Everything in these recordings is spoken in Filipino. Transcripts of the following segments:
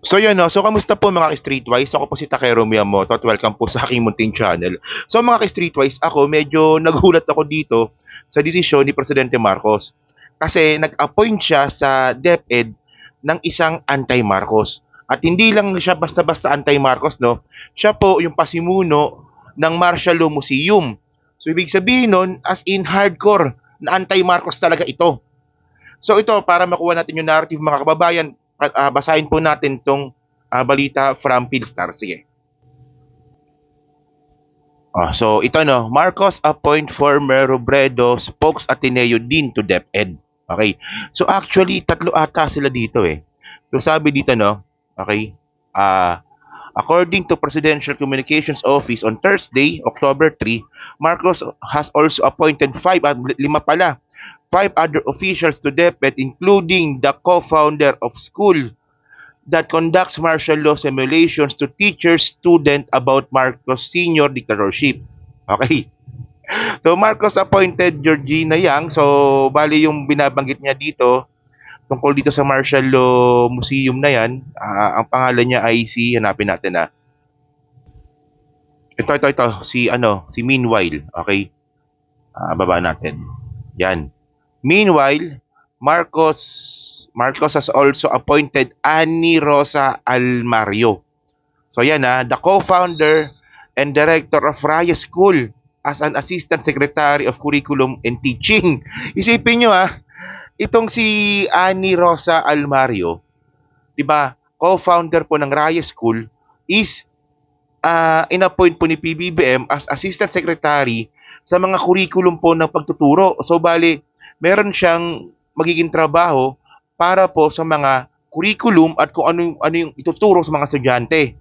So yun, no? So kamusta po mga ka-Streetwise? Ako po si Takero Miyamoto at welcome po sa aking munting channel. So mga ka-Streetwise, ako medyo nagulat ako dito sa desisyon ni Presidente Marcos. Kasi nag-appoint siya sa DepEd ng isang anti-Marcos. At hindi lang siya basta-basta anti-Marcos, no? Siya po yung pasimuno ng Martial Law Museum. So ibig sabihin nun, as in hardcore na anti-Marcos talaga ito. So ito, para makuha natin yung narrative mga kababayan, basahin po natin tong balita from Philstar. Sige. So ito no, Marcos appoint former Robredo spokes Ateneo Dean to DepEd. Okay. So actually, tatlo ata sila dito eh. So sabi dito no, okay, according to Presidential Communications Office on Thursday, October 3, Marcos has also appointed lima pala, five other officials to DepEd including the co-founder of school that conducts martial law simulations to teachers, student about Marcos Senior dictatorship. Okay. So Marcos appointed Georgina Yang. So bali yung binabanggit niya dito tungkol dito sa martial law museum na yan, ang pangalan niya ay hanapin natin na. Ito, si Meanwhile, okay? Baba natin. Yan. Meanwhile, Marcos has also appointed Annie Rosa Almario. So yan the co-founder and director of Raya School as an Assistant Secretary of Curriculum and Teaching. Isipin nyo itong si Annie Rosa Almario, di ba, co-founder po ng Raya School, is in-appoint po ni PBBM as Assistant Secretary sa mga curriculum po ng pagtuturo. So bali, meron siyang magiging trabaho para po sa mga curriculum at kung ano yung ituturo sa mga estudyante.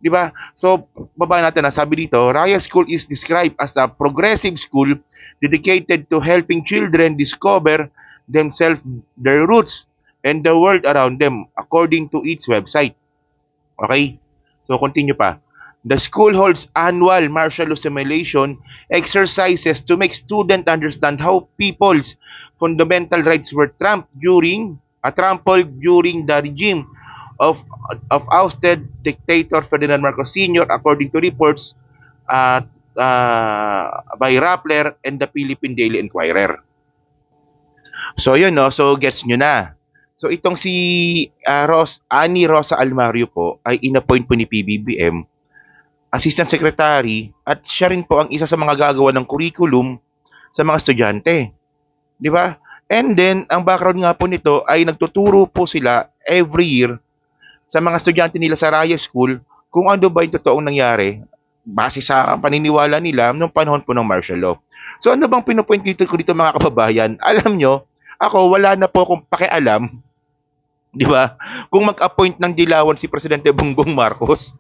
Di ba? So, baba natin sabi dito, Raya School is described as a progressive school dedicated to helping children discover themselves, their roots, and the world around them according to its website. Okay? So, continue pa. The school holds annual martial law simulation exercises to make students understand how people's fundamental rights were trampled during the regime of ousted dictator Ferdinand Marcos Sr. according to reports by Rappler and the Philippine Daily Inquirer. So yun so gets nyo na. So itong si Annie Rosa Almario po ay inappoint po ni PBBM Assistant Secretary at siya rin po ang isa sa mga gagawa ng curriculum sa mga estudyante. Di ba? And then, ang background nga po nito ay nagtuturo po sila every year sa mga estudyante nila sa Raya School kung ano ba yung totoong nangyari base sa paniniwala nila noong panahon po ng martial law. So ano bang pinupoint dito ko dito mga kababayan? Alam nyo, ako wala na po akong pakialam, di ba? Kung mag-appoint ng dilawan si Presidente Bongbong Marcos,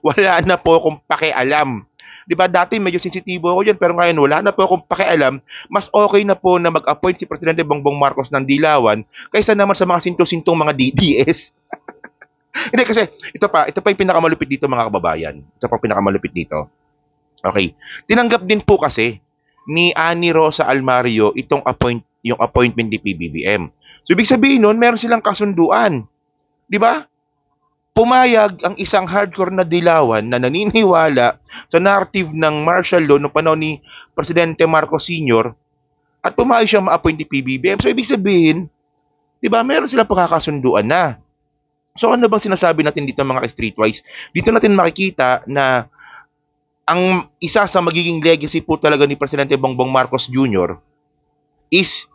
wala na po akong pakialam. 'Di ba dati medyo sensitibo ako diyan pero ngayon wala na po akong pakialam. Mas okay na po na mag-appoint si Presidente Bongbong Marcos ng dilawan kaysa naman sa mga sinto-sintong mga DDS. Hindi kasi ito pa yung pinakamalupit dito mga kababayan. Ito pa pinakamalupit dito. Okay. Tinanggap din po kasi ni Annie Rosa Almario yung appointment ni PBBM. So ibig sabihin nun, meron silang kasunduan. 'Di ba? Pumayag ang isang hardcore na dilawan na naniniwala sa narrative ng martial law noong panahon ni Presidente Marcos Sr. at pumayag siya ma-appoint ni PBBM. So, ibig sabihin, di ba, meron silang pagkakasunduan na. So, ano bang sinasabi natin dito mga streetwise? Dito natin makikita na ang isa sa magiging legacy po talaga ni Presidente Bongbong Marcos Jr. is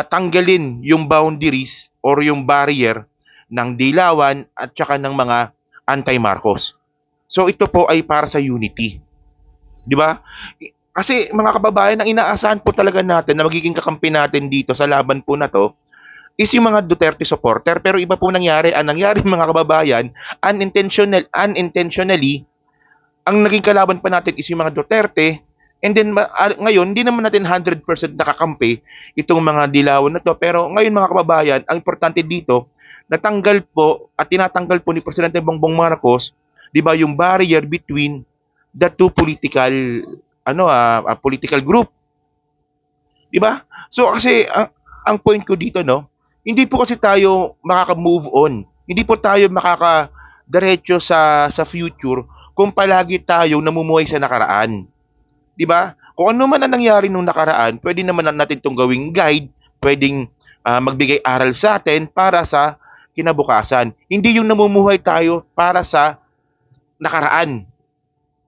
tanggalin yung boundaries or yung barrier ng dilawan at saka ng mga anti-Marcos. So ito po ay para sa unity. 'Di ba? Kasi mga kababayan, ang inaasahan po talaga natin na magiging kakampi natin dito sa laban po na to is yung mga Duterte supporter. Pero iba po nangyari. Ang nangyari mga kababayan, unintentionally, ang naging kalaban pa natin is yung mga Duterte. And then ngayon, hindi naman natin 100% nakakampi itong mga dilawan na to. Pero ngayon mga kababayan, ang importante dito, natanggal po at tinatanggal po ni Presidente Bongbong Marcos, 'di ba, yung barrier between the two political political group. 'Di ba? So kasi ang point ko dito hindi po kasi tayo makaka-move on Hindi po tayo makakadiretso sa future kung palagi tayong namumuhay sa nakaraan. 'Di ba? Kung ano man ang nangyari nung nakaraan, pwede naman natin 'tong gawing guide, puwedeng magbigay aral sa atin para sa kinabukasan. Hindi yung namumuhay tayo para sa nakaraan.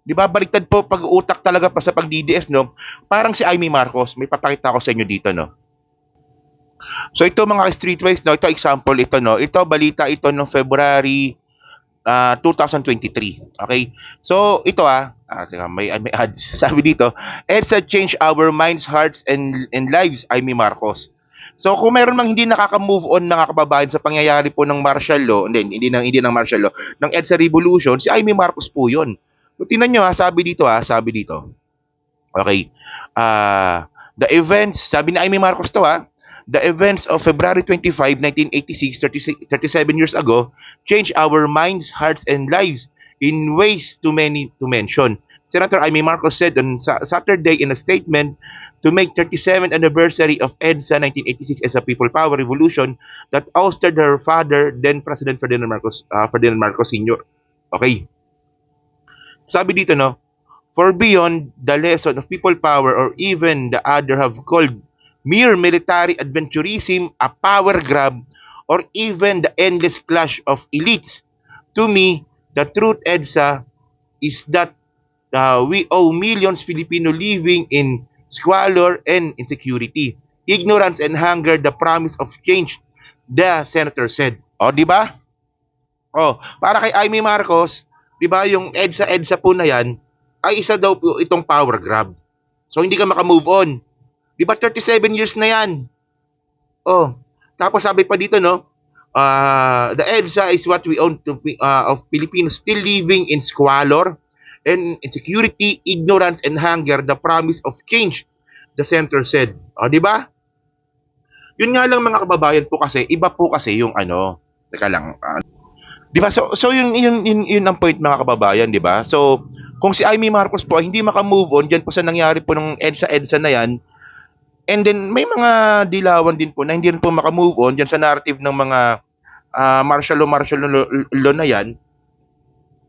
'Di ba baliktad po pag-uutak talaga pa sa pag-DDS 'no? Parang si Amy Marcos, may papakita ko sa inyo dito 'no. So ito mga streetwise 'no, ito example ito 'no. Ito balita ito noong February 2023. Okay? So ito teka, may ads. Sabi dito, EDSA change our minds, hearts and lives, Amy Marcos. So kung meron mang hindi nakaka-move on mga kababayan sa pangyayari po ng martial law, hindi ng martial law, ng EDSA revolution, si Amy Marcos po 'yon. So tingnan niyo sabi dito. Okay. The events, sabi ni Amy Marcos to the events of February 25, 1986, 37 years ago, changed our minds, hearts, and lives in ways too many to mention. Senator Amy Marcos said on Saturday in a statement to make 37th anniversary of EDSA 1986 as a people power revolution that ousted her father, then President Ferdinand Marcos Sr. Okay. Sabi dito, no, for beyond the lesson of people power or even the other have called mere military adventurism a power grab or even the endless clash of elites. To me, the truth, EDSA, is that we owe millions Filipino living in squalor and insecurity, ignorance and hunger the promise of change, the senator said. O, di ba? O, para kay Amy Marcos, di ba yung EDSA po na yan, ay isa daw po itong power grab. So, hindi ka makamove on. Di ba 37 years na yan? Oh, tapos sabi pa dito, no, the EDSA is what we own of Filipinos still living in squalor and insecurity, ignorance, and hunger, the promise of change, the center said. O, di ba? Yun nga lang mga kababayan po kasi, iba po kasi yung ano, teka lang, di ba? So yun ang point mga kababayan, di ba? So, kung si Amy Marcos po ay hindi maka-move on diyan po sa nangyari po ng EDSA na yan, and then may mga dilawan din po na hindi rin po maka-move on diyan sa narrative ng mga martial law na yan.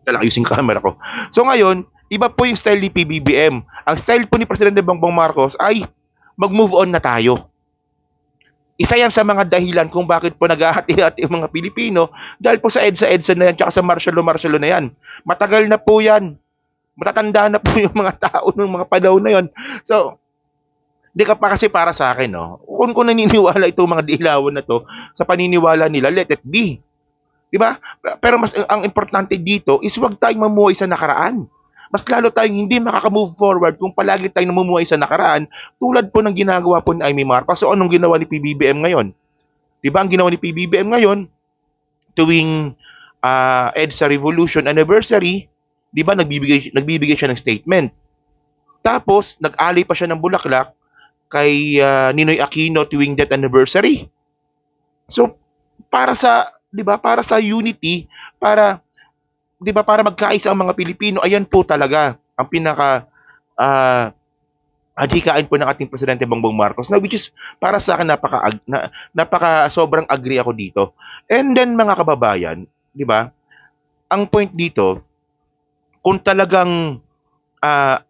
Kailangan ayusin camera ko. So ngayon, iba po yung style ni PBBM. Ang style po ni Presidente Bongbong Marcos ay mag-move on na tayo. Isa yan sa mga dahilan kung bakit po naghahati-hati ang mga Pilipino dahil po sa EDSA na yan tsaka sa martial law na yan. Matagal na po yan. Matatanda na po yung mga tao ng mga panahon na yon. So, di ka pa kasi para sa akin, no? Kung naniniwala itong mga dilawan na to sa paniniwala nila, let it be. Di ba? Pero mas ang importante dito is huwag tayong mamuhay sa nakaraan. Mas lalo tayong hindi makaka-move forward kung palagi tayong namumuhay sa nakaraan tulad po ng ginagawa po ni Amy Marcos. So anong ginawa ni PBBM ngayon? Di ba ang ginawa ni PBBM ngayon tuwing EDSA Revolution Anniversary, di ba nagbibigay siya ng statement. Tapos nag-alay pa siya ng bulaklak kay Ninoy Aquino tuwing death anniversary. So para sa 'di ba para sa unity, para 'di ba para magkaisa ang mga Pilipino, ayan po talaga ang pinaka adhikain po ng ating presidente Bongbong Marcos na which is para sa akin napaka sobrang agree ako dito. And then mga kababayan, 'di ba? Ang point dito, kung talagang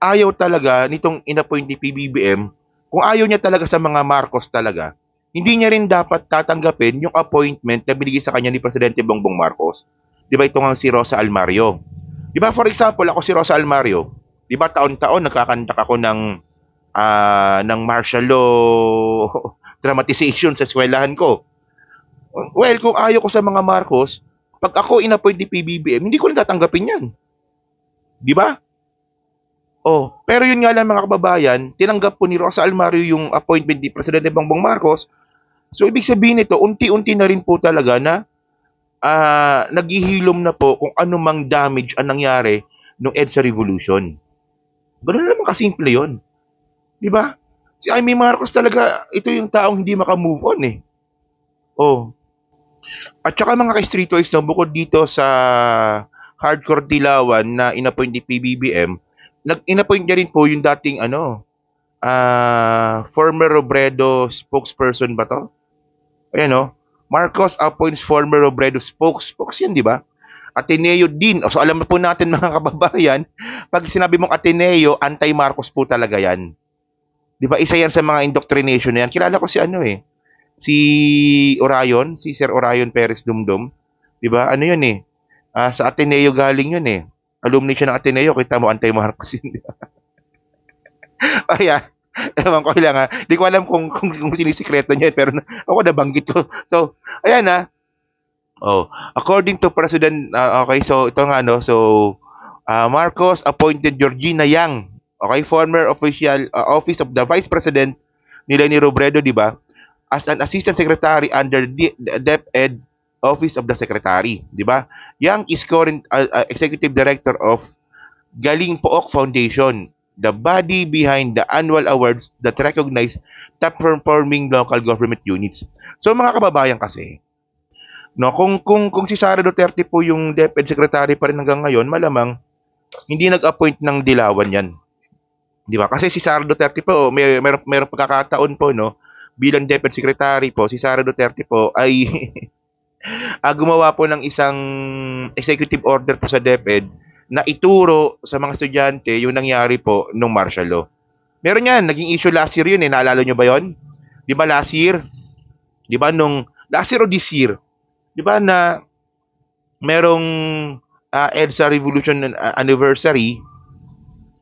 ayaw talaga nitong inappoint ni PBBM, kung ayaw niya talaga sa mga Marcos talaga, hindi niya rin dapat tatanggapin yung appointment na binigay sa kanya ni Presidente Bongbong Marcos. 'Di ba ito nga si Rosa Almario? 'Di ba for example, ako si Rosa Almario, 'di ba taon-taon nagkakandak ako ng martial law dramatization sa eskwelahan ko. Well, kung ayaw ko sa mga Marcos, pag ako inappoint ni PBBM, hindi ko rin tatanggapin 'yan. 'Di ba? Oh, pero yun nga lang mga kababayan, tinanggap po ni Rosa Almario yung appointment ni Presidente Bongbong Marcos. So ibig sabihin nito, unti-unti na rin po talaga na naghihilom na po kung ano mang damage ang nangyari nung EDSA Revolution. Ganoon na naman kasimple yun. Di ba? Si Amy Marcos talaga, ito yung taong hindi makamove on eh. Oh. At saka mga ka-streetwise no, bukod dito sa hardcore dilawan na inappoint ni PBBM, inappoint niya rin po yung dating former Robredo spokesperson ba to? Ayan, no? Marcos appoints former Robredo spokes yan, di ba? Ateneo din. So alam mo po natin mga kababayan, pag sinabi mong Ateneo, anti-Marcos po talaga yan. Di ba? Isa yan sa mga indoctrination na yan. Kilala ko si ano eh. Si Orion, si Sir Orion Perez Dumdum. Di ba? Ano yun eh. Sa Ateneo galing yun eh. Alumni siya ng Ateneo. Kita mo, anti-Marcos yun. Kaya, ewan ko lang ha. Di ko alam kung sinisikreto niya pero ako nabanggit ko. So, ayan ha. Oh, according to President, okay, so ito nga no, so Marcos appointed Georgina Yang, okay, former official office of the Vice President nila ni Robredo, di ba? As an assistant secretary under the DepEd Office of the Secretary, di ba? Yang is current executive director of Galing Pook Foundation, the body behind the annual awards that recognize top performing local government units. So mga kababayan kasi, no, kung si Sara Duterte po yung DepEd secretary pa rin hanggang ngayon, malamang hindi nag-appoint ng dilawan 'yan. 'Di ba? Kasi si Sara Duterte po, may pagkakataon po no, bilang DepEd secretary po, si Sara Duterte po ay gumawa po ng isang executive order po sa DepEd na ituro sa mga estudyante yung nangyari po nung martial law. Meron yan, naging issue last year yun eh, naalala nyo ba yon? Di ba last year? Di ba nung, last year o this year? Di ba na merong EDSA Revolution Anniversary,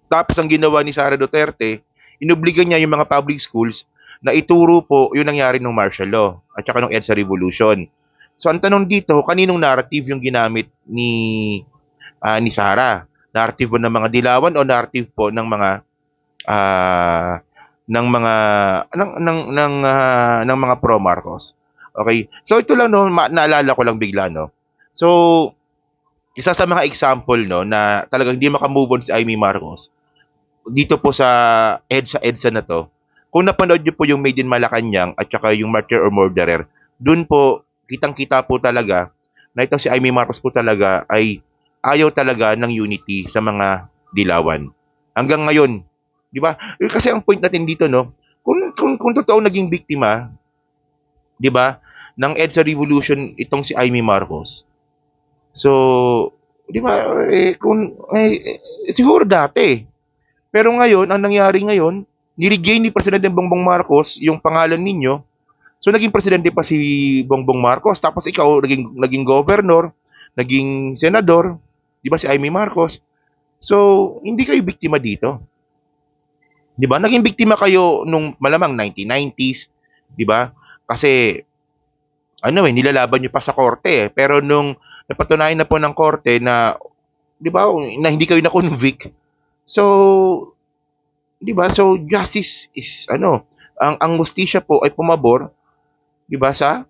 tapos ang ginawa ni Sara Duterte, inubligan niya yung mga public schools na ituro po yung nangyari ng martial law at saka ng EDSA Revolution. So ang tanong dito, kaninong narrative yung ginamit ni Sara? Narrative po ng mga dilawan o narrative po ng mga uh, ng mga pro Marcos? Okay. So ito lang no, naalala ko lang bigla no. So isa sa mga example no na talagang hindi makamove on si Amy Marcos dito po sa EDSA na to. Kung napanood niyo po yung Made in Malacanang at saka yung Martyr or Murderer, dun po kitang-kita po talaga na ito si Amy Marcos po talaga ay ayaw talaga ng unity sa mga dilawan. Hanggang ngayon, 'di ba? Kasi ang point natin dito no, kung totoo naging biktima, 'di ba, ng EDSA Revolution itong si Amy Marcos. So, 'di ba, siguro dati. Pero ngayon, ang nangyari ngayon, ni-regain ni Presidente Bongbong Marcos yung pangalan ninyo. So naging presidente pa si Bongbong Marcos, tapos ikaw naging governor, naging senador, 'di ba si Amy Marcos? So, hindi kayo biktima dito. 'Di ba? Naging biktima kayo nung malamang 1990s, 'di ba? Kasi ano nilalaban niyo pa sa korte eh. Pero nung napatunayan na po ng korte na 'di ba, na hindi kayo na-convict. So, 'di ba? So justice is ang hustisya po ay pumabor, 'di ba, sa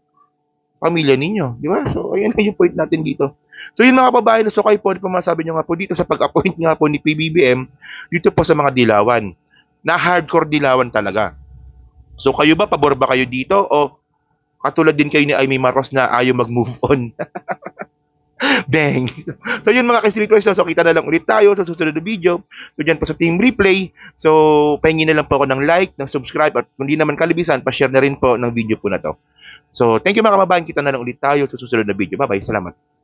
pamilya ninyo, 'di ba? So ayan na yung point natin dito. So yun mga kababayan, so kayo po, ano pa masabi nyo nga po dito sa pag-appoint nga po ni PBBM dito po sa mga dilawan, na hardcore dilawan talaga. So kayo ba, pabor ba kayo dito o katulad din kayo ni Amy Marcos na ayaw mag-move on? Bang! So yun mga ka-street boys, so kita na lang ulit tayo sa susunod na video. So dyan po sa Team Replay. So pahingin na lang po ako ng like, ng subscribe, at kung di naman kalibisan, pa-share na rin po ng video po na to. So thank you mga kababayan, kita na lang ulit tayo sa susunod na video. Bye-bye, salamat.